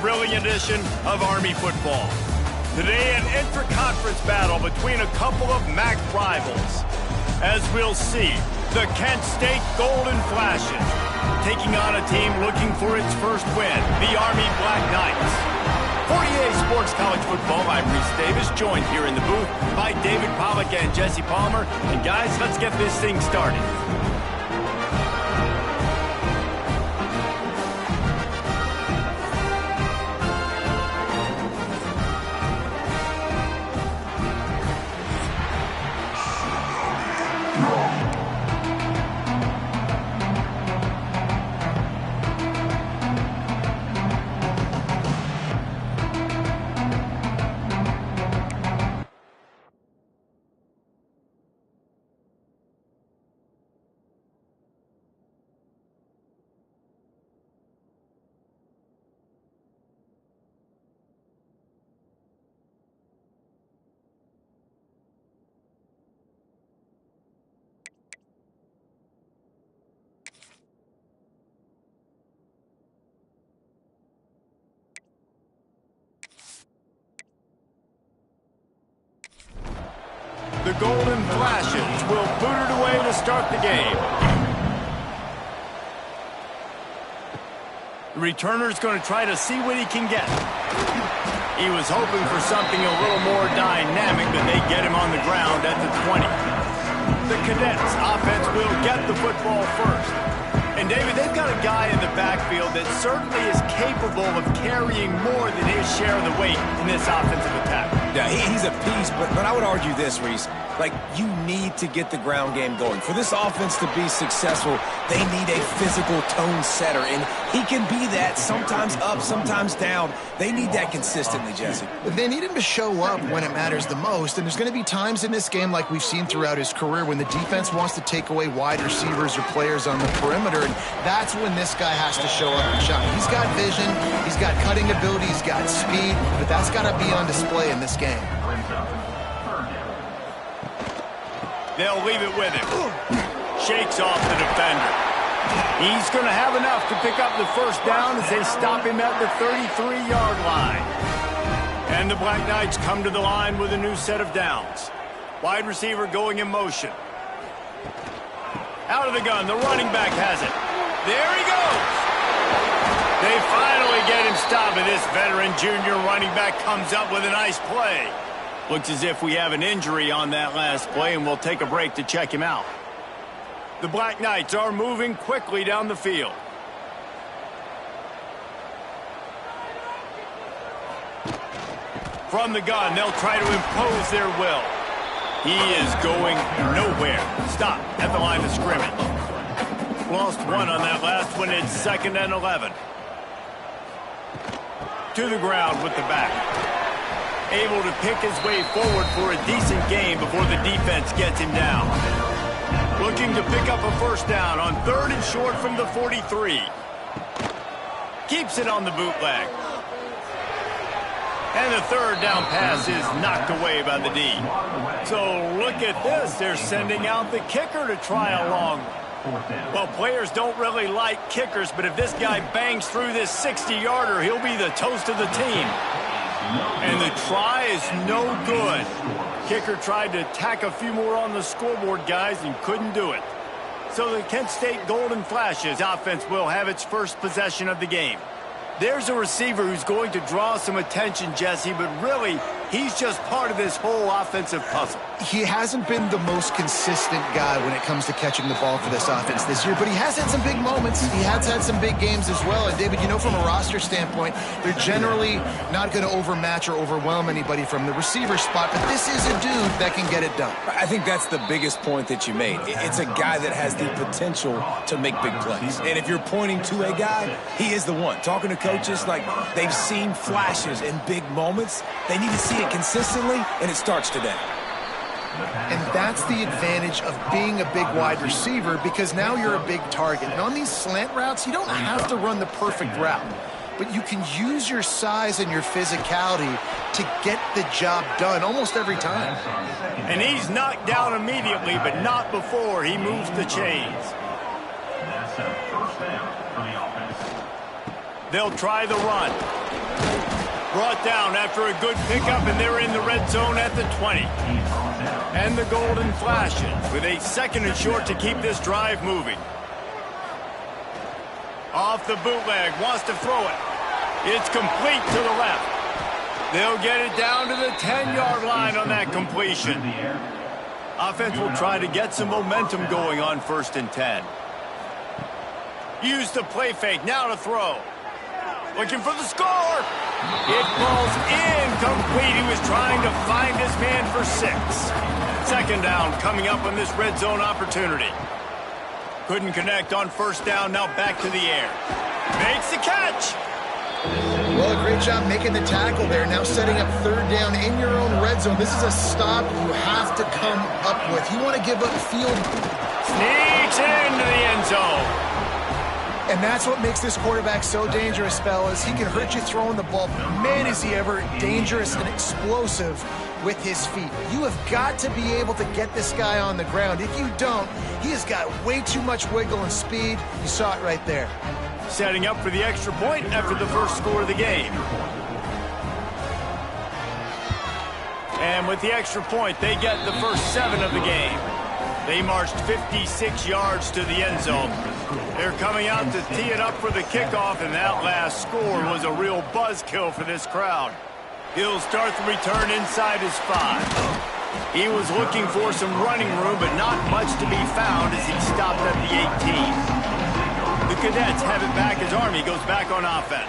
thrilling edition of Army football. Today, an intra-conference battle between a couple of MAC rivals. As we'll see, the Kent State Golden Flashes taking on a team looking for its first win, the Army Black Knights. For EA Sports College Football, I'm Reese Davis, joined here in the booth by David Pollack and Jesse Palmer. And guys, let's get this thing started. The Golden Flashes will boot it away to start the game. The returner's going to try to see what he can get. He was hoping for something a little more dynamic, but they get him on the ground at the 20. The Cadets offense will get the football first. And David, they've got a guy in the backfield that certainly is capable of carrying more than his share of the weight in this offensive attack. Yeah, he's a beast, but I would argue this, Reese. Like, you need to get the ground game going. For this offense to be successful, they need a physical tone setter, and he can be that, sometimes up, sometimes down. They need that consistently, Jesse. They need him to show up when it matters the most, and there's going to be times in this game like we've seen throughout his career when the defense wants to take away wide receivers or players on the perimeter, and that's when this guy has to show up and shine. He's got vision, he's got cutting ability, he's got speed, but that's got to be on display in this game. They'll leave it with him. Shakes off the defender. He's going to have enough to pick up the first down as they stop him at the 33-yard line. And the Black Knights come to the line with a new set of downs. Wide receiver going in motion. Out of the gun, the running back has it. There he goes. They finally get him stopped, and this veteran junior running back comes up with a nice play. Looks as if we have an injury on that last play, and we'll take a break to check him out. The Black Knights are moving quickly down the field. From the gun, they'll try to impose their will. He is going nowhere. Stop at the line of scrimmage. Lost one on that last one. It's 2nd and 11. To the ground with the back. Able to pick his way forward for a decent game before the defense gets him down. Looking to pick up a first down on 3rd and short from the 43. Keeps it on the bootleg. And the 3rd down pass is knocked away by the D. So look at this. They're sending out the kicker to try a long. Well, players don't really like kickers, but if this guy bangs through this 60-yarder, he'll be the toast of the team. And the try is no good. Kicker tried to tack a few more on the scoreboard, guys, and couldn't do it. So the Kent State Golden Flashes offense will have its first possession of the game. There's a receiver who's going to draw some attention, Jesse, but really, he's just part of this whole offensive puzzle. He hasn't been the most consistent guy when it comes to catching the ball for this offense this year, but he has had some big moments. He has had some big games as well. And, David, you know, from a roster standpoint, they're generally not going to overmatch or overwhelm anybody from the receiver spot, but this is a dude that can get it done. I think that's the biggest point that you made. It's a guy that has the potential to make big plays. And if you're pointing to a guy, he is the one. Talking to coaches, like, they've seen flashes and big moments. They need to see it consistently, and it starts today. And that's the advantage of being a big wide receiver, because now you're a big target. And on these slant routes, you don't have to run the perfect route, but you can use your size and your physicality to get the job done almost every time. And he's knocked down immediately, but not before he moves the chains. They'll try the run. Brought down after a good pickup, and they're in the red zone at the 20. And the Golden Flashes with a 2nd and short to keep this drive moving. Off the bootleg, wants to throw it. It's complete to the left. They'll get it down to the 10-yard line on that completion. Offense will try to get some momentum going on 1st and 10. Use the play fake, now to throw. Looking for the score. It falls incomplete. He was trying to find his man for 6. 2nd down coming up on this red zone opportunity. Couldn't connect on 1st down, now back to the air. Makes the catch. Well, a great job making the tackle there. Now setting up 3rd down in your own red zone. This is a stop you have to come up with. You want to give up field. Sneaks into the end zone. And that's what makes this quarterback so dangerous, fellas. He can hurt you throwing the ball. Man, is he ever dangerous and explosive with his feet. You have got to be able to get this guy on the ground. If you don't, he has got way too much wiggle and speed. You saw it right there. Setting up for the extra point after the first score of the game. And with the extra point, they get the first 7 of the game. They marched 56 yards to the end zone. They're coming out to tee it up for the kickoff, and that last score was a real buzzkill for this crowd. He'll start the return inside his 5. He was looking for some running room, but not much to be found as he stopped at the 18. The Cadets have it back as Army goes back on offense.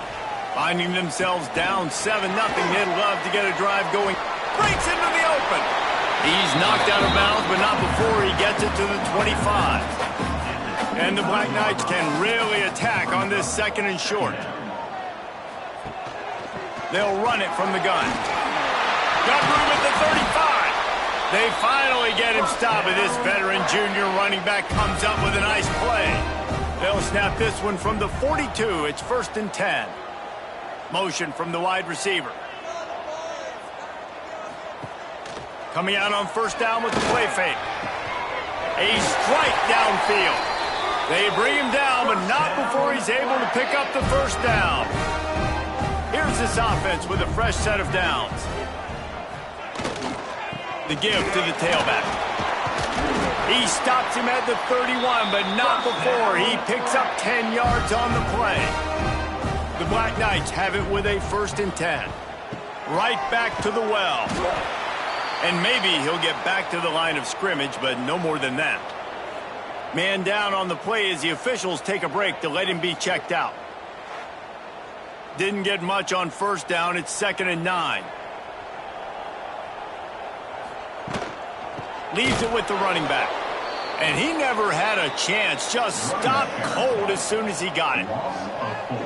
Finding themselves down 7-0, they'd love to get a drive going. Breaks into the open. He's knocked out of bounds, but not before he gets it to the 25. And the Black Knights can really attack on this 2nd and short. They'll run it from the gun. Got room at the 35. They finally get him stopped, and this veteran junior running back comes up with a nice play. They'll snap this one from the 42. It's 1st and 10. Motion from the wide receiver. Coming out on 1st down with the play fake. A strike downfield. They bring him down, but not before he's able to pick up the 1st down. Here's this offense with a fresh set of downs. The give to the tailback. He stops him at the 31, but not before he picks up 10 yards on the play. The Black Knights have it with a 1st and 10. Right back to the well. And maybe he'll get back to the line of scrimmage, but no more than that. Man down on the play as the officials take a break to let him be checked out. Didn't get much on 1st down. It's 2nd and 9. Leaves it with the running back. And he never had a chance. Just stopped cold as soon as he got it.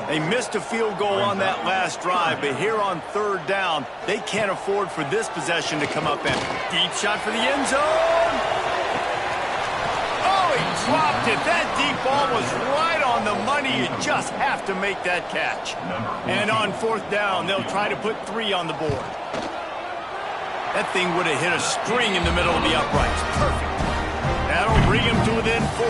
They missed a field goal on that last drive, but here on 3rd down, they can't afford for this possession to come up empty. Deep shot for the end zone. Oh, he dropped it. That deep ball was right on the money. You just have to make that catch. And on 4th down, they'll try to put 3 on the board. That thing would have hit a string in the middle of the uprights. Perfect. That'll bring him to within 4.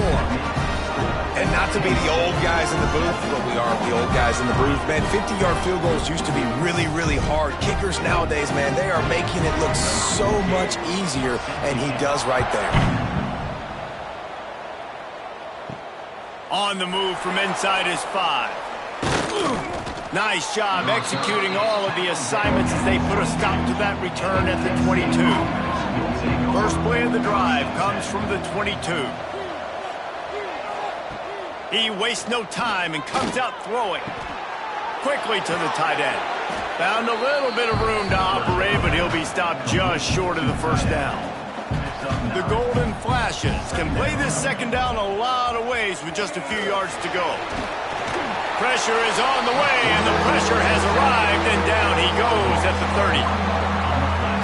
And not to be the old guys in the booth, but we are the old guys in the booth, man. 50-yard field goals used to be really, really hard. Kickers nowadays, man, they are making it look so much easier, and he does right there. On the move from inside his 5. Nice job executing all of the assignments as they put a stop to that return at the 22. First play of the drive comes from the 22. He wastes no time and comes out throwing. Quickly to the tight end. Found a little bit of room to operate, but he'll be stopped just short of the 1st down. The Golden Flashes can play this 2nd down a lot of ways with just a few yards to go. Pressure is on the way, and the pressure has arrived, and down he goes at the 30.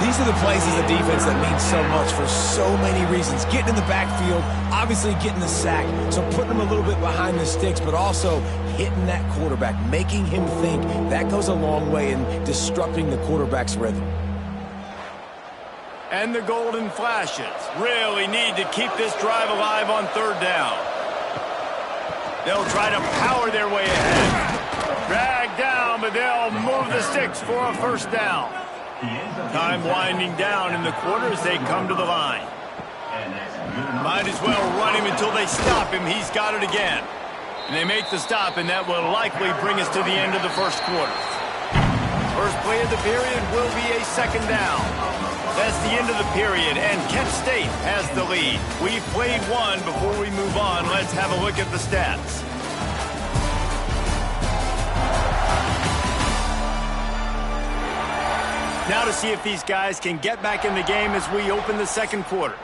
These are the plays as a defense that mean so much for so many reasons. Getting in the backfield, obviously getting the sack, so putting him a little bit behind the sticks, but also hitting that quarterback, making him think. That goes a long way in disrupting the quarterback's rhythm. And the Golden Flashes really need to keep this drive alive on 3rd down. They'll try to power their way ahead. Dragged down, but but they'll move the sticks for a first down. Time winding down in the quarter as they come to the line. Might as well run him until they stop him. He's got it again. And they make the stop, and that will likely bring us to the end of the first quarter. First play of the period will be a second down. That's the end of the period, and Kent State has the lead. We've played one. Before we move on, let's have a look at the stats. Now to see if these guys can get back in the game as we open the second quarter.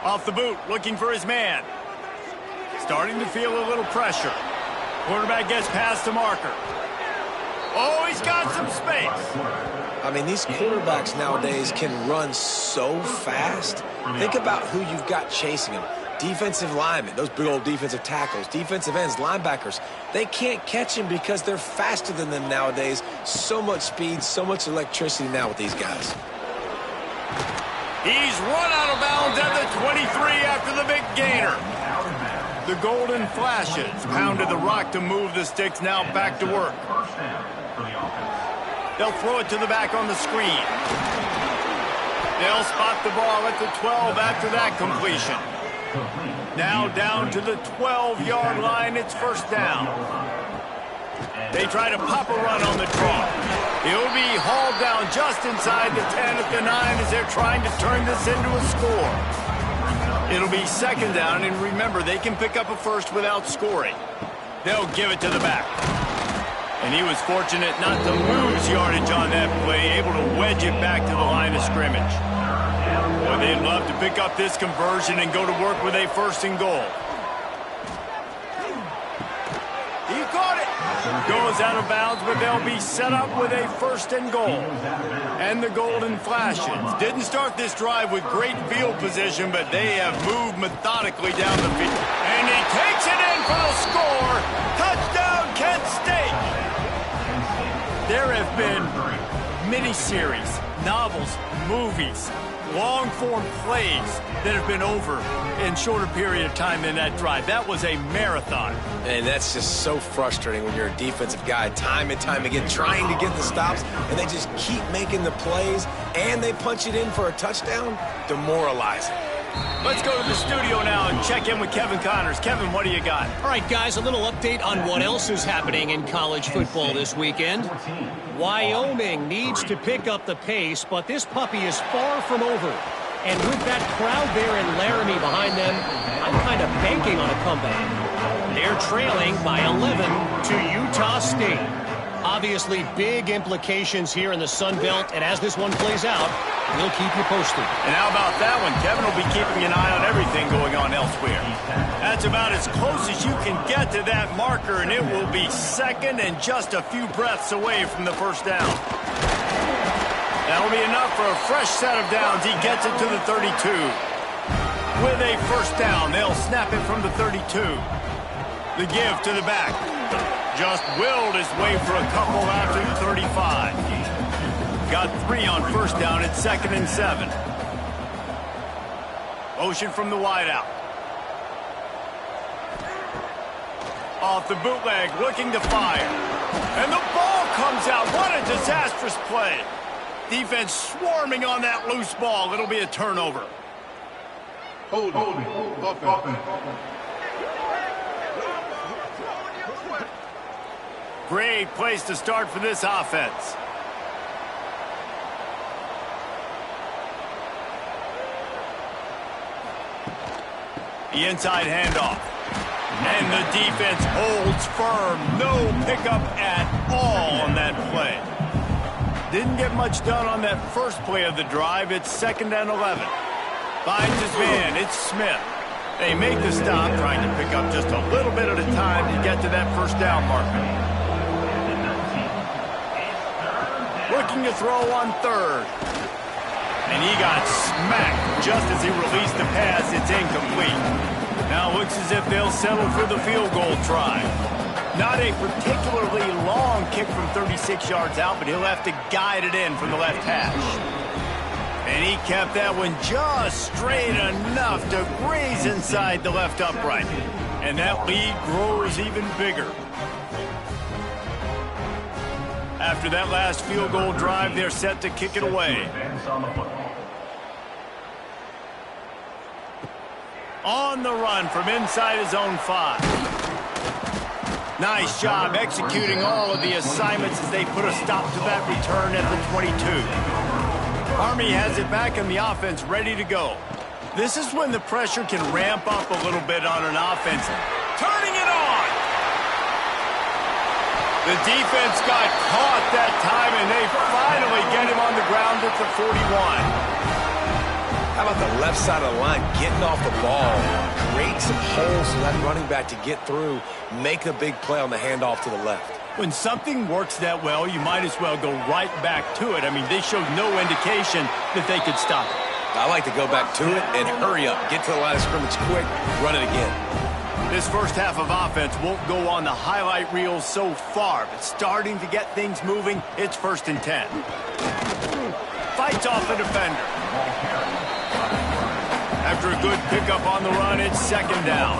Off the boot, looking for his man. Starting to feel a little pressure. Quarterback gets past the marker. Oh, he's got some space. I mean, these quarterbacks nowadays can run so fast. Think about who you've got chasing them. Defensive linemen, those big old defensive tackles, defensive ends, linebackers. They can't catch him because they're faster than them nowadays. So much speed, so much electricity now with these guys. He's run out of bounds at the 23 after the big gainer. The golden flashes pounded the rock to move the sticks. Now back to work. They'll throw it to the back on the screen. They'll spot the ball at the 12 after that completion. Now down to the 12-yard line. It's first down. They try to pop a run on the draw. He'll be hauled down just inside the 10 at the 9 as they're trying to turn this into a score. It'll be second down, and remember, they can pick up a first without scoring. They'll give it to the back. And he was fortunate not to lose yardage on that play, able to wedge it back to the line of scrimmage. Boy, they'd love to pick up this conversion and go to work with a first and goal. He caught it. Goes out of bounds, but they'll be set up with a first and goal. And the golden flashes didn't start this drive with great field position, but they have moved methodically down the field. And he takes it in for the score. Touchdown, Kent State. There have been miniseries, novels, movies, long-form plays that have been over in shorter period of time than that drive. That was a marathon. And that's just so frustrating when you're a defensive guy, time and time again, trying to get the stops, and they just keep making the plays, and they punch it in for a touchdown. Demoralizing. Let's go to the studio now and check in with Kevin Connors. Kevin, what do you got? All right, guys, a little update on what else is happening in college football this weekend. Wyoming needs to pick up the pace, but this puppy is far from over. And with that crowd there in Laramie behind them, I'm kind of banking on a comeback. They're trailing by 11 to Utah State. Obviously, big implications here in the Sun Belt, and as this one plays out, we'll keep you posted. And how about that one? Kevin will be keeping an eye on everything going on elsewhere. That's about as close as you can get to that marker, and it will be second and just a few breaths away from the first down. That'll be enough for a fresh set of downs. He gets it to the 32. With a first down, they'll snap it from the 32. The give to the back. Just willed his way for a couple after the 35. Got 3 on first down at 2nd and 7. Motion from the wideout. Off the bootleg, looking to fire. And the ball comes out. What a disastrous play. Defense swarming on that loose ball. It'll be a turnover. Hold it. Offense. Great place to start for this offense. The inside handoff. And the defense holds firm. No pickup at all on that play. Didn't get much done on that first play of the drive. It's 2nd and 11. Finds his man. It's Smith. They make the stop, trying to pick up just a little bit at a time to get to that first down marker. Looking to throw on 3rd. And he got smacked just as he released the pass. It's incomplete. Now looks as if they'll settle for the field goal try. Not a particularly long kick from 36 yards out, but he'll have to guide it in from the left hash. And he kept that one just straight enough to graze inside the left upright. And that lead grows even bigger. After that last field goal drive, they're set to kick it away. On the run from inside his own 5. Nice job executing all of the assignments as they put a stop to that return at the 22. Army has it back in the offense, ready to go. This is when the pressure can ramp up a little bit on an offense. Turning it on! The defense got caught that time, and they finally get him on the ground at the 41. How about the left side of the line getting off the ball, create some holes for that running back to get through, make a big play on the handoff to the left. When something works that well, you might as well go right back to it. I mean, they showed no indication that they could stop it. I like to go back to it and hurry up, get to the line of scrimmage quick, run it again. This first half of offense won't go on the highlight reel so far, but starting to get things moving, it's 1st and 10. Fights off the defender. After a good pickup on the run, it's 2nd down.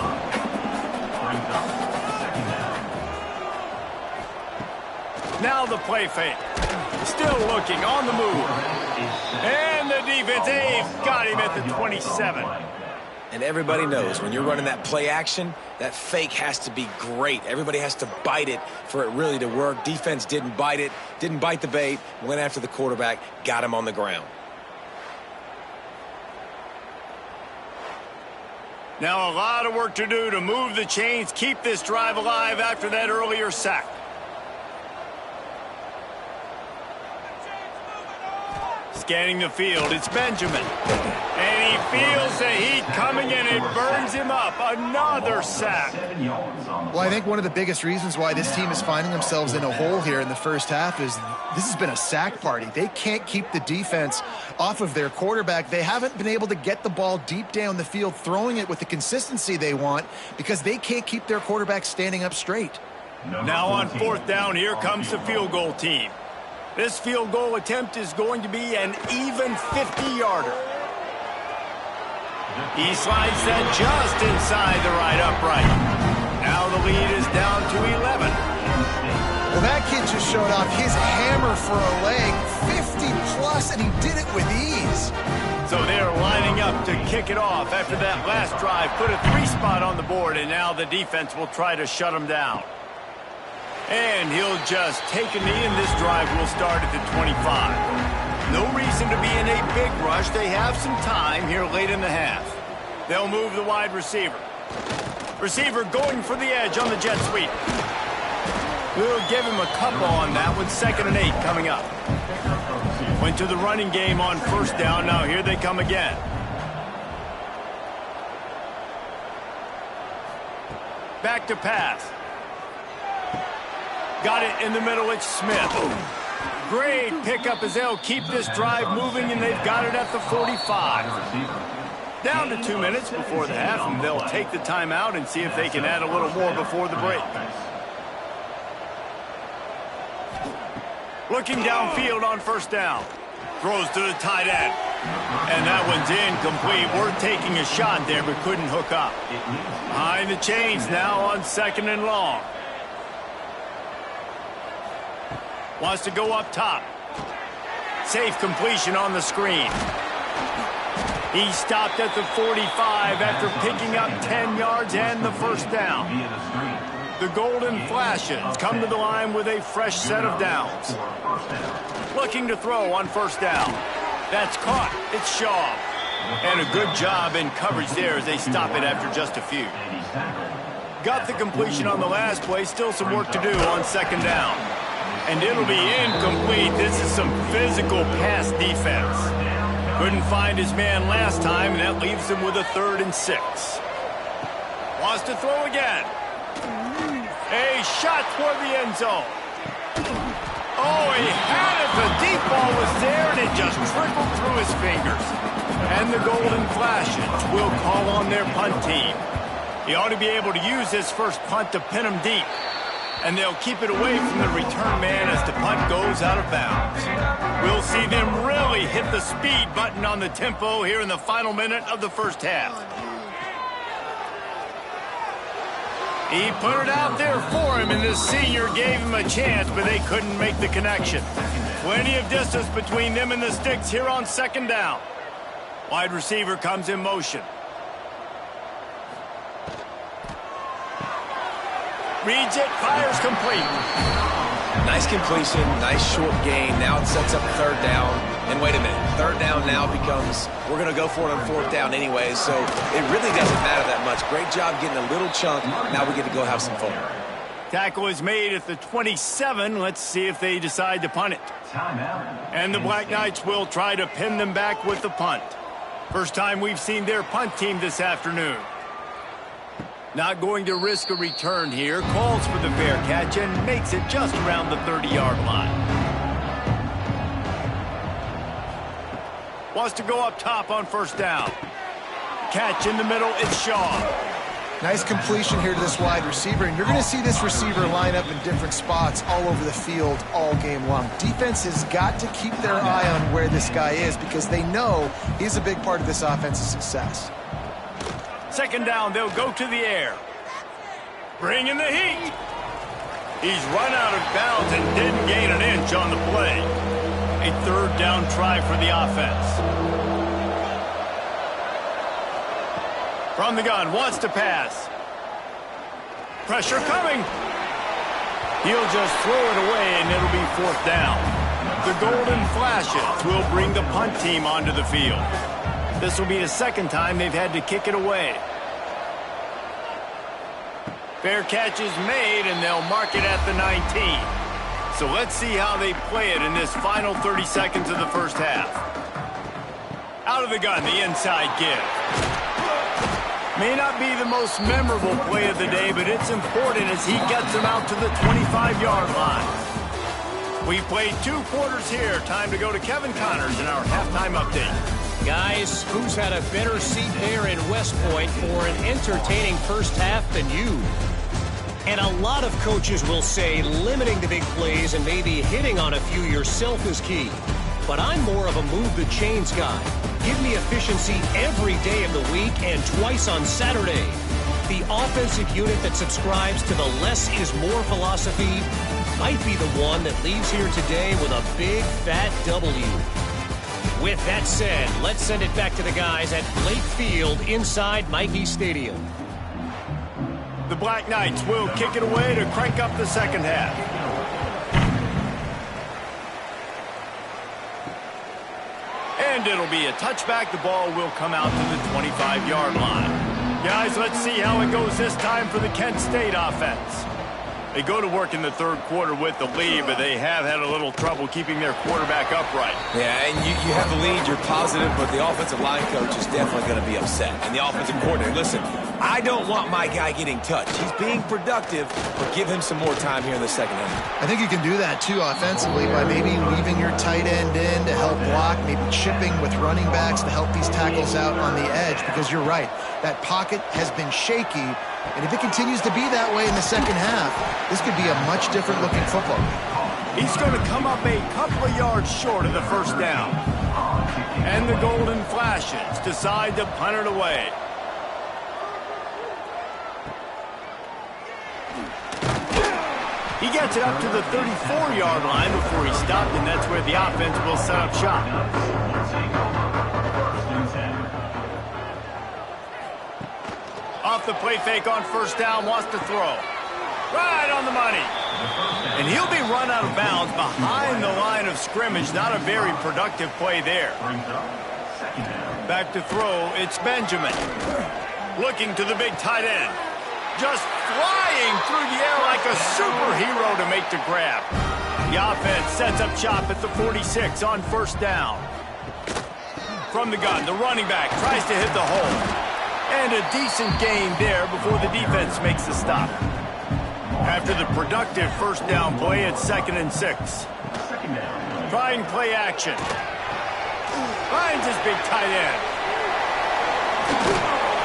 Now the play fake. Still looking on the move. And the defense, they've got him at the 27. And everybody knows when you're running that play action, that fake has to be great. Everybody has to bite it for it really to work. Defense didn't bite it, didn't bite the bait, went after the quarterback, got him on the ground. Now a lot of work to do to move the chains, keep this drive alive after that earlier sack. Scanning the field, it's Benjamin. And he feels the heat coming in. It burns him up. Another sack. Well, I think one of the biggest reasons why this team is finding themselves in a hole here in the first half is this has been a sack party. They can't keep the defense off of their quarterback. They haven't been able to get the ball deep down the field, throwing it with the consistency they want because they can't keep their quarterback standing up straight. Now on 4th down, here comes the field goal team. This field goal attempt is going to be an even 50-yarder. He slides that just inside the right upright. Now the lead is down to 11. Well, that kid just showed off his hammer for a leg, 50-plus, and he did it with ease. So they're lining up to kick it off after that last drive. Put a 3-spot on the board, and now the defense will try to shut him down. And he'll just take a knee, and this drive will start at the 25. No reason to be in a big rush. They have some time here late in the half. They'll move the wide receiver. Receiver going for the edge on the jet sweep. We'll give him a couple on that with 2nd and 8 coming up. Went to the running game on 1st down. Now here they come again. Back to pass. Got it in the middle, it's Smith. Great pickup as they'll keep this drive moving, and they've got it at the 45. Down to 2 minutes before the half, and they'll take the timeout and see if they can add a little more before the break. Looking downfield on 1st down. Throws to the tight end. And that one's incomplete. Worth taking a shot there, but couldn't hook up. Behind the chains now on 2nd and long. Wants to go up top. Safe completion on the screen. He stopped at the 45 after picking up 10 yards and the 1st down. The Golden Flashes come to the line with a fresh set of downs. Looking to throw on 1st down. That's caught. It's Shaw. And a good job in coverage there as they stop it after just a few. Got the completion on the last play. Still some work to do on 2nd down. And it'll be incomplete. This is some physical pass defense. Couldn't find his man last time, and that leaves him with a 3rd and 6. Wants to throw again. A shot toward the end zone. Oh, he had it. The deep ball was there, and it just trickled through his fingers. And the Golden Flashes will call on their punt team. He ought to be able to use his first punt to pin him deep. And they'll keep it away from the return man as the punt goes out of bounds. We'll see them really hit the speed button on the tempo here in the final minute of the first half. He put it out there for him, and the senior gave him a chance, but they couldn't make the connection. Plenty of distance between them and the sticks here on second down. Wide receiver comes in motion. Reads it, fires complete. Nice completion, nice short gain. Now it sets up third down. And wait a minute, third down now becomes, we're going to go for it on fourth down anyway, so it really doesn't matter that much. Great job getting a little chunk. Now we get to go have some fun. Tackle is made at the 27. Let's see if they decide to punt it. And the Black Knights will try to pin them back with the punt. First time we've seen their punt team this afternoon. Not going to risk a return here. Calls for the fair catch and makes it just around the 30-yard line. Wants to go up top on first down. Catch in the middle, it's Shaw. Nice completion here to this wide receiver, and you're going to see this receiver line up in different spots all over the field all game long. Defense has got to keep their eye on where this guy is because they know he's a big part of this offense's success. Second down, they'll go to the air. Bring in the heat. He's run out of bounds and didn't gain an inch on the play. A third down try for the offense. From the gun, wants to pass. Pressure coming. He'll just throw it away, and it'll be fourth down. The Golden Flashes will bring the punt team onto the field. This will be the second time they've had to kick it away. Fair catch is made, and they'll mark it at the 19. So let's see how they play it in this final 30 seconds of the first half. Out of the gun, the inside give. May not be the most memorable play of the day, but it's important as he gets them out to the 25-yard line. We played 2 quarters here. Time to go to Kevin Connors in our halftime update. Guys, who's had a better seat there in West Point for an entertaining first half than you? And a lot of coaches will say limiting the big plays and maybe hitting on a few yourself is key. But I'm more of a move the chains guy. Give me efficiency every day of the week and twice on Saturday. The offensive unit that subscribes to the less is more philosophy might be the one that leaves here today with a big fat W. With that said, let's send it back to the guys at Blake Field inside Michie Stadium. The Black Knights will kick it away to crank up the second half. And it'll be a touchback. The ball will come out to the 25-yard line. Guys, let's see how it goes this time for the Kent State offense. They go to work in the third quarter with the lead, but they have had a little trouble keeping their quarterback upright. Yeah, and you have the lead, you're positive, but the offensive line coach is definitely going to be upset. And the offensive coordinator, listen, I don't want my guy getting touched. He's being productive, but give him some more time here in the second half. I think you can do that, too, offensively, by maybe leaving your tight end in to help block, maybe chipping with running backs to help these tackles out on the edge, because you're right. That pocket has been shaky, and if it continues to be that way in the second half, this could be a much different looking football. He's going to come up a couple of yards short of the first down. And the Golden Flashes decide to punt it away. He gets it up to the 34-yard line before he stopped, and that's where the offense will set up shop. Off the play fake on first down, wants to throw. Right on the money. And he'll be run out of bounds behind the line of scrimmage. Not a very productive play there. Back to throw, it's Benjamin. Looking to the big tight end. Just flying through the air like a superhero to make the grab. The offense sets up shop at the 46 on first down. From the gun, the running back tries to hit the hole. And a decent gain there before the defense makes the stop. After the productive first down play, it's 2nd and 6. Trying play action. Finds his big tight end.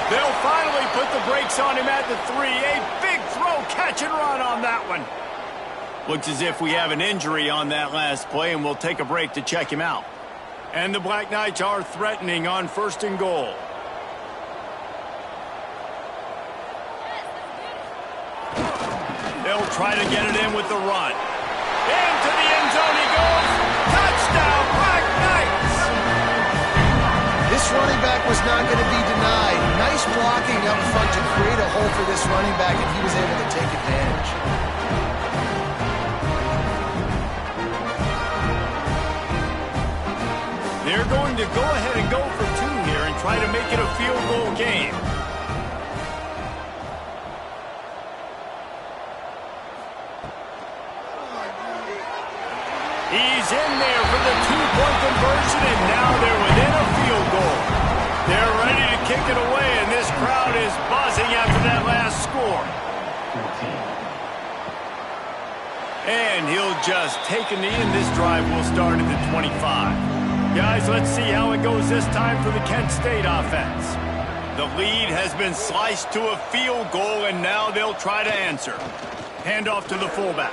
They'll finally put the brakes on him at the 3. A big throw, catch and run on that one. Looks as if we have an injury on that last play, and we'll take a break to check him out. And the Black Knights are threatening on 1st and goal. They'll try to get it in with the run. Into the end zone he goes. Touchdown, Black Knights! This running back was not going to be denied. Nice blocking up front to create a hole for this running back, and he was able to take advantage. They're going to go ahead and go for 2 here and try to make it a field goal game. He's in there for the 2-point conversion, and now they're within a field goal. They're ready to kick it away, and this crowd is buzzing after that last score. And he'll just take a knee, and this drive will start at the 25. Guys, let's see how it goes this time for the Kent State offense. The lead has been sliced to a field goal, and now they'll try to answer. Handoff to the fullback.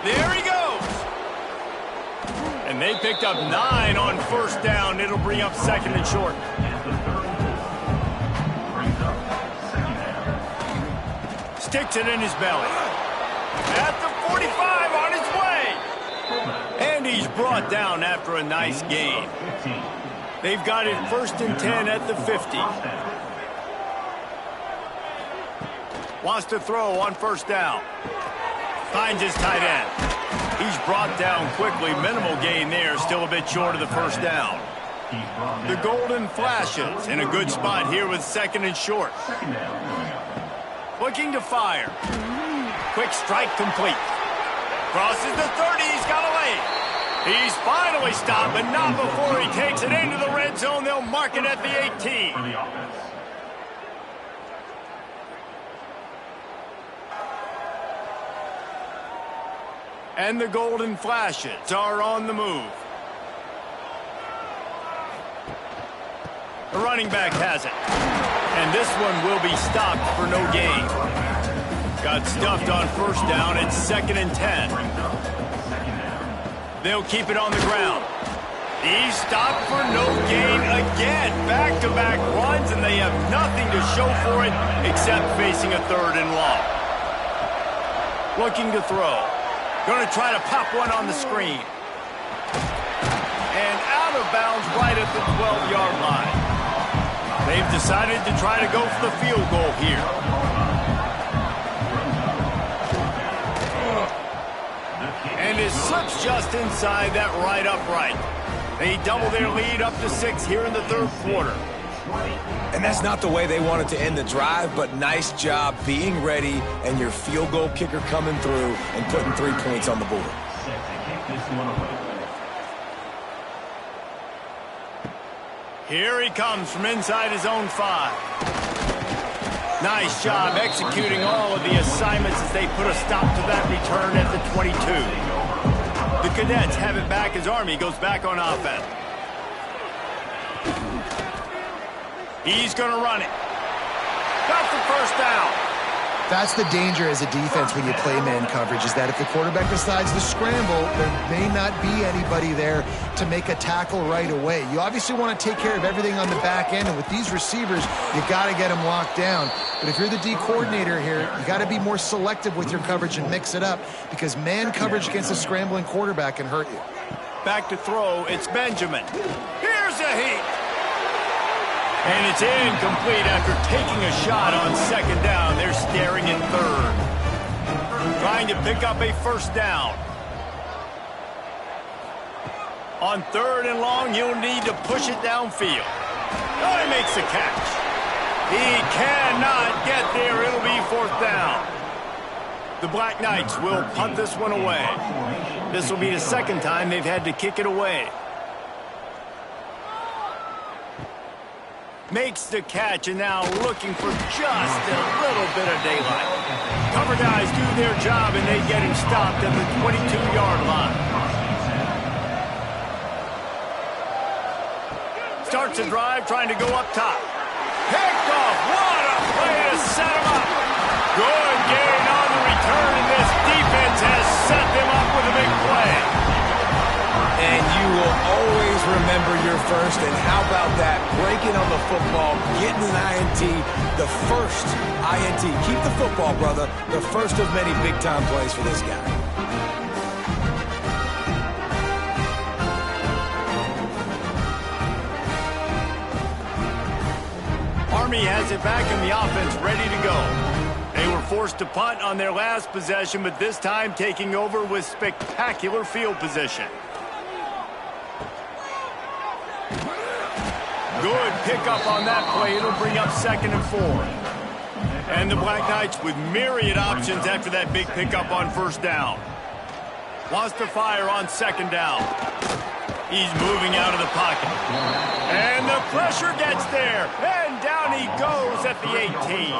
There he goes. And they picked up 9 on 1st down. It'll bring up 2nd and short. Sticks it in his belly. At the 45, on his way. And he's brought down after a nice gain. They've got it 1st and 10 at the 50. Wants to throw on 1st down. Finds his tight end. He's brought down quickly. Minimal gain there. Still a bit short of the 1st down. The Golden Flashes in a good spot here with 2nd and short. Looking to fire. Quick strike complete. Crosses the 30. He's got away. He's finally stopped, but not before he takes it into the red zone. They'll mark it at the 18. And the Golden Flashes are on the move. The running back has it. And this one will be stopped for no gain. Got stuffed on 1st down. It's 2nd and 10. They'll keep it on the ground. He's stopped for no gain again. Back-to-back runs, and they have nothing to show for it except facing a 3rd and long. Looking to throw. Going to try to pop one on the screen. And out of bounds right at the 12-yard line. They've decided to try to go for the field goal here. And it slips just inside that right upright. They double their lead up to 6 here in the 3rd quarter. And that's not the way they wanted to end the drive, but nice job being ready and your field goal kicker coming through and putting 3 points on the board. Here he comes from inside his own 5. Nice job executing all of the assignments as they put a stop to that return at the 22. The Cadets have it back as Army goes back on offense. He's going to run it. Got the 1st down. That's the danger as a defense when you play man coverage, is that if the quarterback decides to scramble, there may not be anybody there to make a tackle right away. You obviously want to take care of everything on the back end, and with these receivers, you got to get them locked down. But if you're the D coordinator here, you got to be more selective with your coverage and mix it up, because man coverage against a scrambling quarterback can hurt you. Back to throw, it's Benjamin. Here's a heat. And it's incomplete after taking a shot on 2nd down. They're staring in 3rd. Trying to pick up a 1st down. On 3rd and long, you'll need to push it downfield. Oh, he makes the catch. He cannot get there. It'll be 4th down. The Black Knights will punt this one away. This will be the 2nd time they've had to kick it away. Makes the catch, and now looking for just a little bit of daylight. Cover guys do their job, and they get him stopped at the 22-yard line. Starts a drive, trying to go up top. Picked off. What a play to set him up. Good gain on the return, and this defense has set them remember your first, and how about that? Breaking on the football, getting an INT, the first INT. Keep the football, brother. The first of many big-time plays for this guy. Army has it back in the offense, ready to go. They were forced to punt on their last possession, but this time taking over with spectacular field position. Good pickup on that play. It'll bring up 2nd and 4. And the Black Knights with myriad options after that big pickup on 1st down. Wants to fire on 2nd down. He's moving out of the pocket. And the pressure gets there. And down he goes at the 18.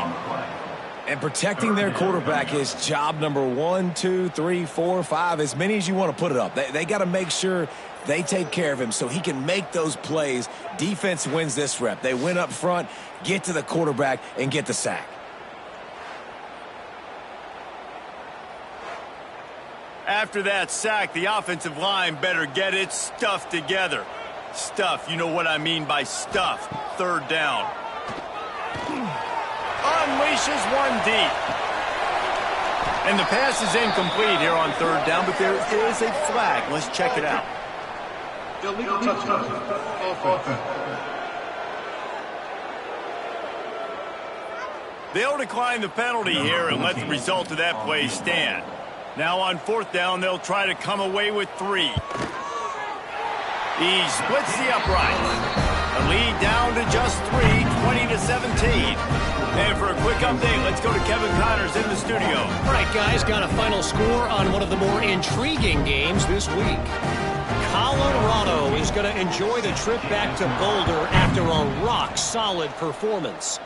And protecting their quarterback is job number 1, 2, 3, 4, 5, as many as you want to put it up. They got to make sure they take care of him so he can make those plays. Defense wins this rep. They win up front, get to the quarterback, and get the sack. After that sack, the offensive line better get its stuff together. Stuff, you know what I mean by stuff. 3rd down. Unleashes one deep. And the pass is incomplete here on 3rd down, but there is a flag. Let's check it out. Illegal touchdown. Offense. They'll decline the penalty here and let the result of that play stand. Now on 4th down, they'll try to come away with 3. He splits the uprights. The lead down to just 3, 20-17. And for a quick update, let's go to Kevin Connors in the studio. All right, guys, got a final score on one of the more intriguing games this week. Colorado is going to enjoy the trip back to Boulder after a rock-solid performance.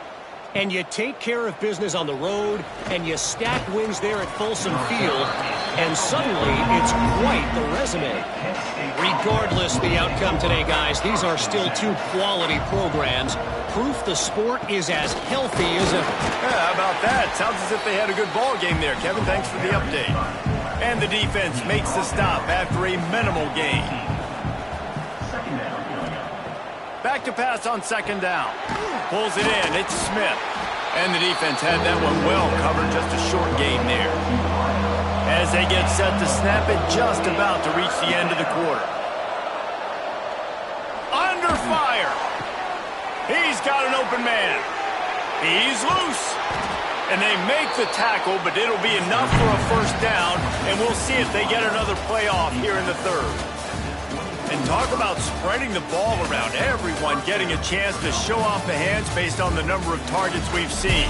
And you take care of business on the road, and you stack wins there at Folsom Field, and suddenly it's quite the resume. Regardless the outcome today, guys, these are still 2 quality programs. Proof the sport is as healthy as ever. Yeah, how about that? Sounds as if they had a good ball game there, Kevin. Thanks for the update. And the defense makes the stop after a minimal gain. Back to pass on 2nd down. Pulls it in. It's Smith. And the defense had that one well covered. Just a short gain there. As they get set to snap it, just about to reach the end of the quarter. Under fire. He's got an open man. He's loose. And they make the tackle, but it'll be enough for a 1st down. And we'll see if they get another playoff here in the 3rd. And talk about spreading the ball around. Everyone getting a chance to show off the hands based on the number of targets we've seen.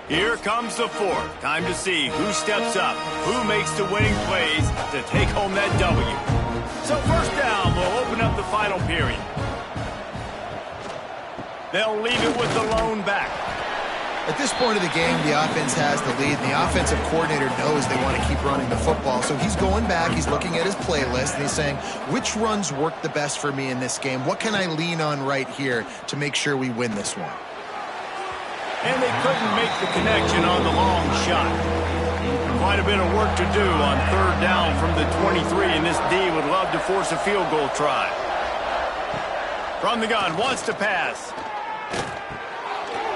Here comes the 4th. Time to see who steps up, who makes the winning plays to take home that W. So 1st down will open up the final period. They'll leave it with the lone back. At this point of the game, the offense has the lead, and the offensive coordinator knows they want to keep running the football. So he's going back, he's looking at his playlist, and he's saying, which runs work the best for me in this game? What can I lean on right here to make sure we win this one? And they couldn't make the connection on the long shot. Quite a bit of work to do on 3rd down from the 23, and this D would love to force a field goal try. From the gun, wants to pass.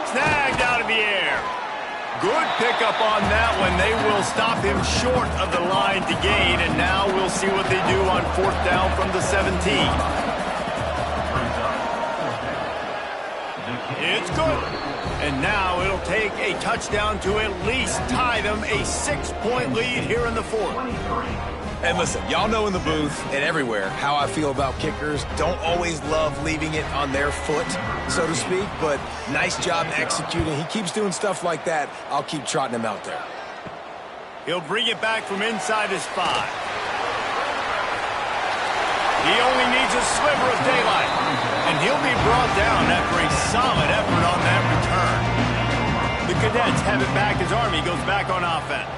Snagged out of the air. Good pickup on that one. They will stop him short of the line to gain, and now we'll see what they do on 4th down from the 17. It's good. And now it'll take a touchdown to at least tie them a 6-point lead here in the 4th. And listen, y'all know in the booth and everywhere how I feel about kickers. Don't always love leaving it on their foot, so to speak, but nice job executing. He keeps doing stuff like that. I'll keep trotting him out there. He'll bring it back from inside his 5. He only needs a sliver of daylight, and he'll be brought down after a solid effort on that return. The Cadets have it back as Army goes back on offense.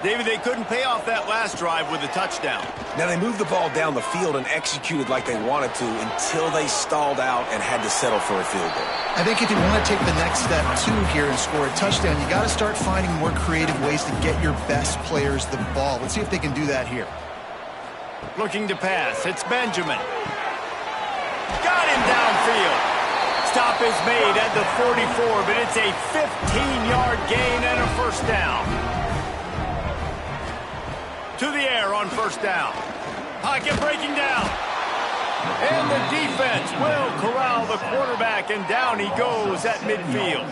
David, they couldn't pay off that last drive with a touchdown. Now, they moved the ball down the field and executed like they wanted to until they stalled out and had to settle for a field goal. I think if you want to take the next step, too, here and score a touchdown, you got to start finding more creative ways to get your best players the ball. Let's see if they can do that here. Looking to pass. It's Benjamin. Got him downfield. Stop is made at the 44, but it's a 15-yard gain and a first down. To the air on first down. Pocket breaking down. And the defense will corral the quarterback, and down he goes at midfield.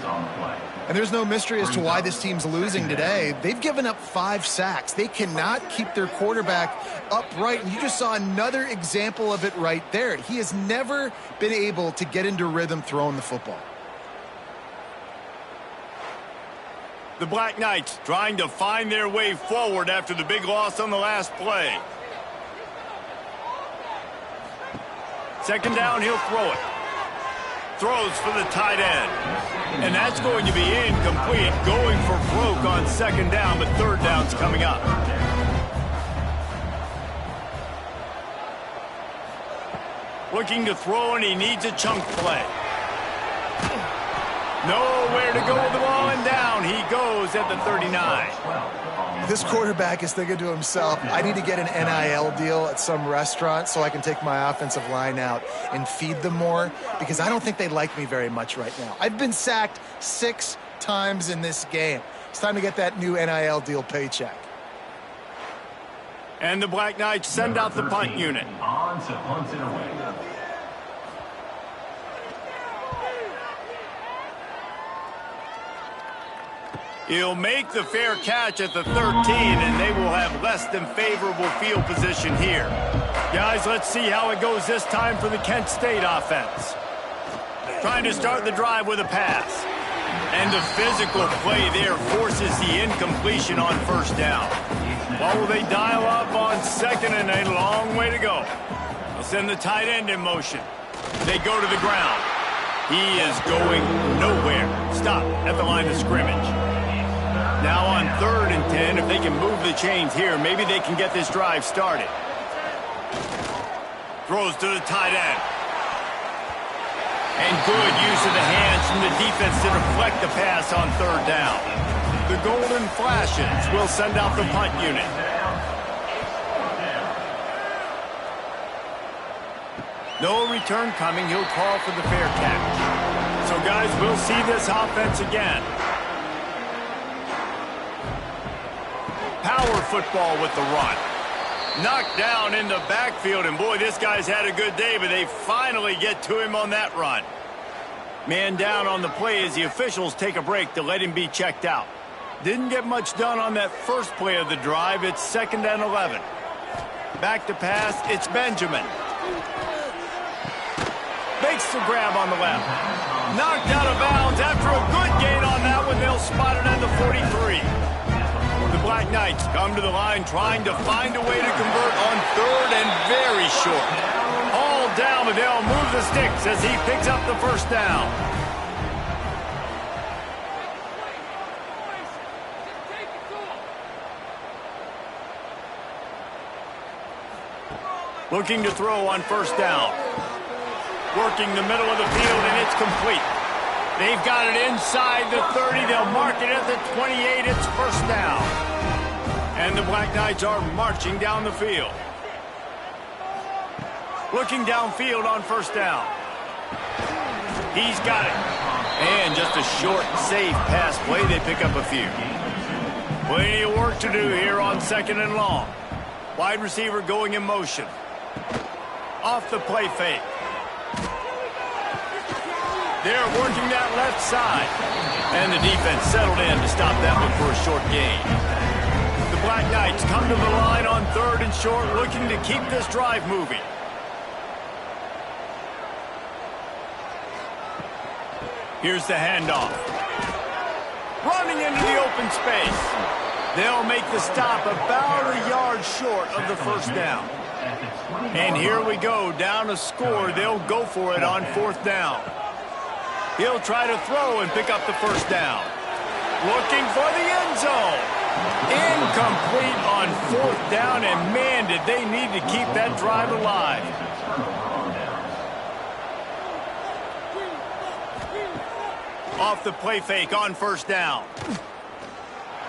And there's no mystery as to why this team's losing today. They've given up 5 sacks. They cannot keep their quarterback upright, and you just saw another example of it right there. He has never been able to get into rhythm throwing the football. The Black Knights trying to find their way forward after the big loss on the last play. Second down, he'll throw it. Throws for the tight end. And that's going to be incomplete. Going for broke on second down, but third down's coming up. Looking to throw, and he needs a chunk play. Nowhere to go with the ball, and down he goes at the 39. This quarterback is thinking to himself, I need to get an NIL deal at some restaurant so I can take my offensive line out and feed them more, because I don't think they like me very much right now. I've been sacked 6 times in this game. It's time to get that new NIL deal paycheck. And the Black Knights send out the punt unit. He'll make the fair catch at the 13, and they will have less than favorable field position here. Guys, let's see how it goes this time for the Kent State offense. Trying to start the drive with a pass. And the physical play there forces the incompletion on first down. What will they dial up on second, and a long way to go? They'll send the tight end in motion. They go to the ground. He is going nowhere. Stop at the line of scrimmage. Now on 3rd and 10, if they can move the chains here, maybe they can get this drive started. Throws to the tight end. And good use of the hands from the defense to deflect the pass on 3rd down. The Golden Flashes will send out the punt unit. No return coming. He'll call for the fair catch. So, guys, we'll see this offense again. Power football with the run. Knocked down in the backfield, and boy, this guy's had a good day, but they finally get to him on that run. Man down on the play as the officials take a break to let him be checked out. Didn't get much done on that first play of the drive. It's 2nd and 11. Back to pass, it's Benjamin. Makes the grab on the left. Knocked out of bounds after a good gain on that one. They'll spot it at the 43. The Black Knights come to the line trying to find a way to convert on 3rd and very short. All down, but they'll move the sticks as he picks up the first down. Looking to throw on first down. Working the middle of the field, and it's complete. They've got it inside the 30. They'll mark it at the 28. It's first down. And the Black Knights are marching down the field. Looking downfield on first down. He's got it. And just a short, safe pass play. They pick up a few. Plenty of work to do here on 2nd and long. Wide receiver going in motion. Off the play fake. They're working that left side. And the defense settled in to stop that one for a short gain. The Black Knights come to the line on 3rd and short, looking to keep this drive moving. Here's the handoff. Running into the open space. They'll make the stop about a yard short of the first down. And here we go, down a score. They'll go for it on 4th down. He'll try to throw and pick up the first down. Looking for the end zone. Incomplete on 4th down, and man, did they need to keep that drive alive. Off the play fake on 1st down.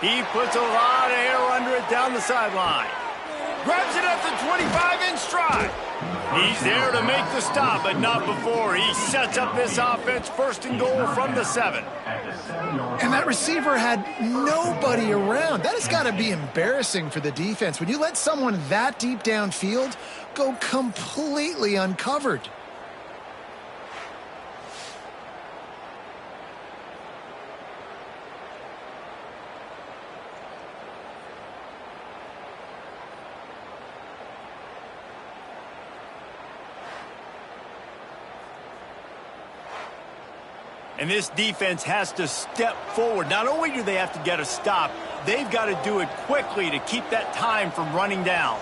He puts a lot of air under it down the sideline. Grabs it at the 25 in stride. He's there to make the stop, but not before. He sets up this offense 1st and goal from the 7. And that receiver had nobody around. That has got to be embarrassing for the defense. When you let someone that deep downfield go completely uncovered. And this defense has to step forward. Not only do they have to get a stop, they've got to do it quickly to keep that time from running down.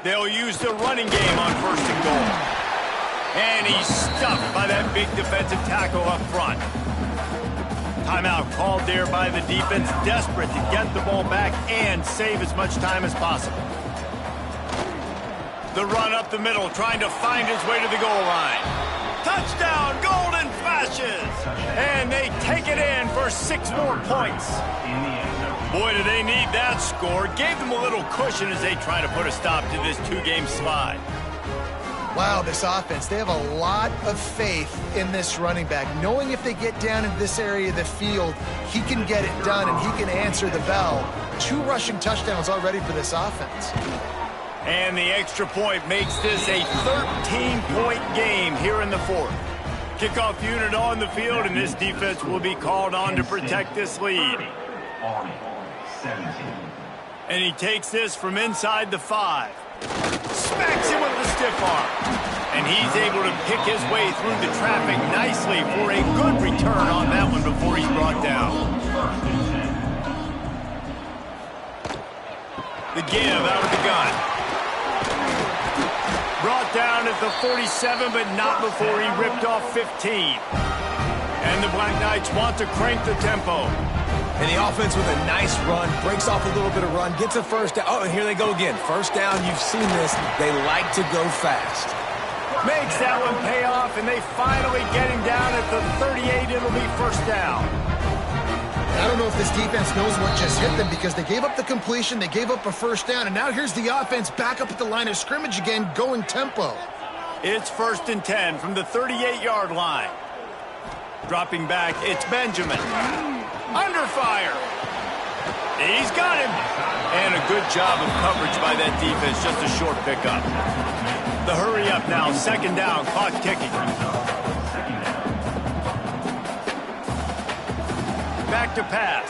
They'll use the running game on 1st and goal. And he's stuffed by that big defensive tackle up front. Timeout called there by the defense, desperate to get the ball back and save as much time as possible. The run up the middle, trying to find his way to the goal line. Touchdown, Golden Flashes! And they take it in for 6 more points. Boy, do they need that score. Gave them a little cushion as they try to put a stop to this 2-game slide. Wow, this offense, they have a lot of faith in this running back. Knowing if they get down in this area of the field, he can get it done and he can answer the bell. 2 rushing touchdowns already for this offense. And the extra point makes this a 13-point game here in the 4th. Kickoff unit on the field, and this defense will be called on to protect this lead. And he takes this from inside the 5. Smacks him with the stiff arm. And he's able to pick his way through the traffic nicely for a good return on that one before he's brought down. The give out of the gun. Brought down at the 47, but not before he ripped off 15. And the Black Knights want to crank the tempo. And the offense with a nice run, breaks off a little bit of run, gets a 1st down. Oh, and here they go again. 1st down, you've seen this. They like to go fast. Makes that one pay off, and they finally get him down at the 38. It'll be 1st down. I don't know if this defense knows what just hit them because they gave up the completion, they gave up a 1st down, and now here's the offense back up at the line of scrimmage again, going tempo. It's 1st and 10 from the 38-yard line. Dropping back, it's Benjamin. Under fire. He's got him. And a good job of coverage by that defense, just a short pickup. The hurry up now, 2nd down, clock ticking. Back to pass.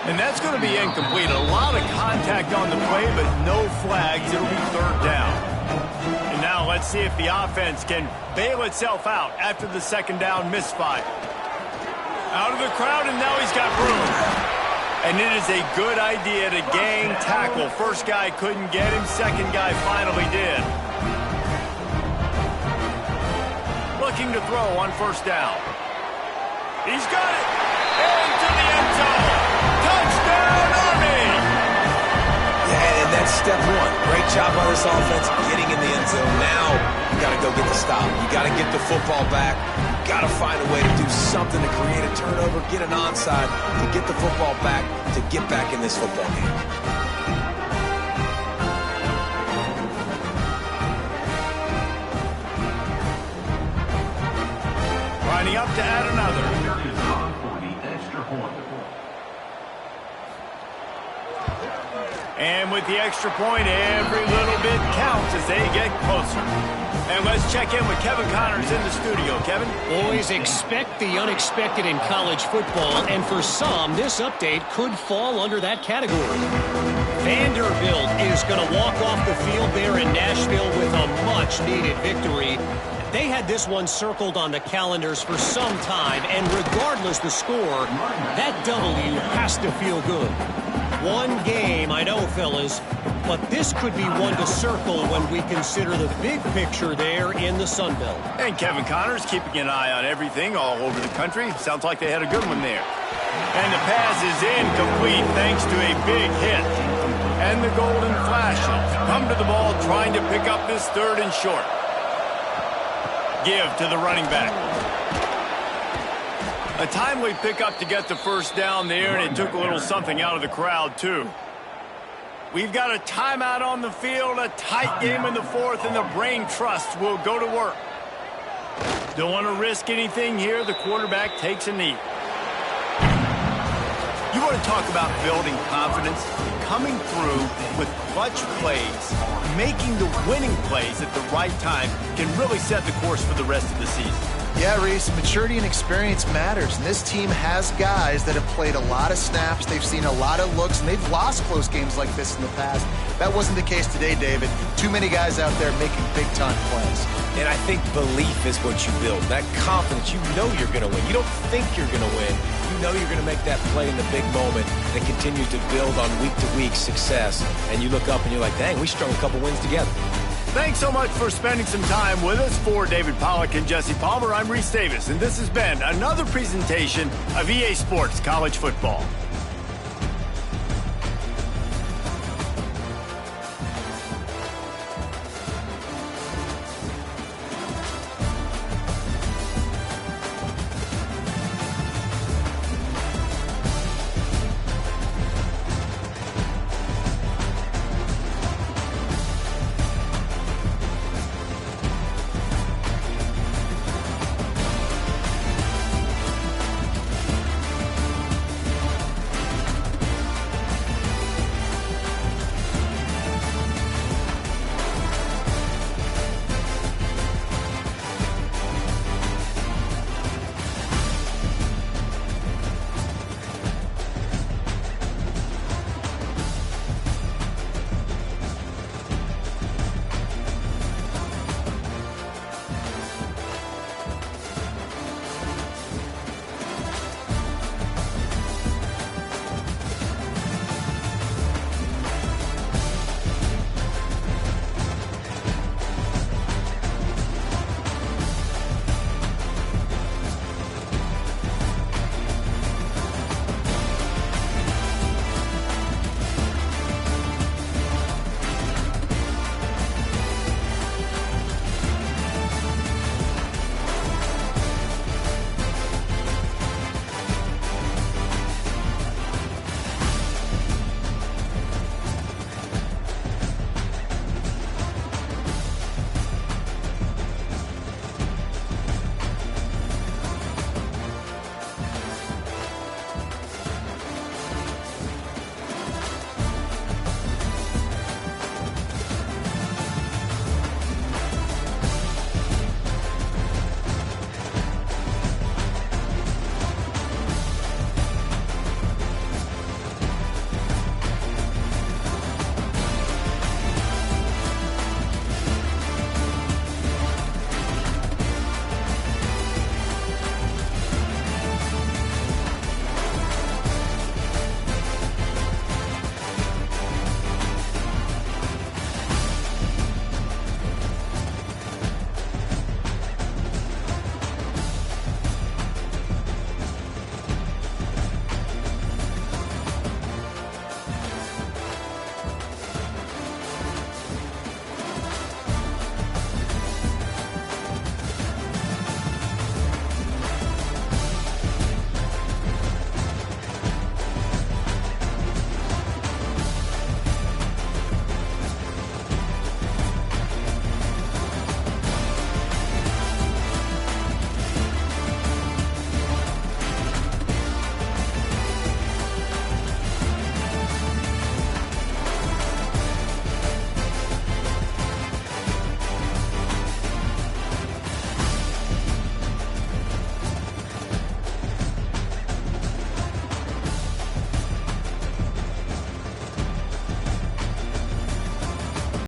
And that's going to be incomplete. A lot of contact on the play, but no flags. It'll be 3rd down. And now let's see if the offense can bail itself out after the 2nd down misfire. Out of the crowd, and now he's got room. And it is a good idea to gang tackle. 1st guy couldn't get him. 2nd guy finally did. Looking to throw on 1st down. He's got it. Into the end zone. Touchdown, Army! Yeah, and that's step 1. Great job by this offense getting in the end zone. Now, you got to go get the stop. You got to get the football back. You got to find a way to do something to create a turnover, get an onside, to get the football back, to get back in this football game. Lining up to add another. And with the extra point, every little bit counts as they get closer. And let's check in with Kevin Connors in the studio. Kevin? Always expect the unexpected in college football, and for some, this update could fall under that category. Vanderbilt is going to walk off the field there in Nashville with a much-needed victory. They had this one circled on the calendars for some time, and regardless the score, that W has to feel good. one game, I know, fellas, but this could be one to circle when we consider the big picture there in the Sun Belt. And Kevin Connors keeping an eye on everything all over the country. Sounds like they had a good one there. And the pass is incomplete thanks to a big hit. And the Golden Flashes come to the ball trying to pick up this third and short. Give to the running back. A timely pickup to get the first down there, and it took a little something out of the crowd, too. We've got a timeout on the field, a tight game in the fourth, and the Brain Trust will go to work. Don't want to risk anything here. The quarterback takes a knee. You want to talk about building confidence? Coming through with clutch plays, making the winning plays at the right time can really set the course for the rest of the season. Yeah, Reese, maturity and experience matters, and this team has guys that have played a lot of snaps, they've seen a lot of looks, and they've lost close games like this in the past. That wasn't the case today, David. Too many guys out there making big-time plays. And I think belief is what you build. That confidence, you know you're going to win. You don't think you're going to win. You know you're going to make that play in the big moment and continue to build on week-to-week success. And you look up and you're like, dang, we strung a couple wins together. Thanks so much for spending some time with us. For David Pollack and Jesse Palmer, I'm Reese Davis, and this has been another presentation of EA Sports College Football.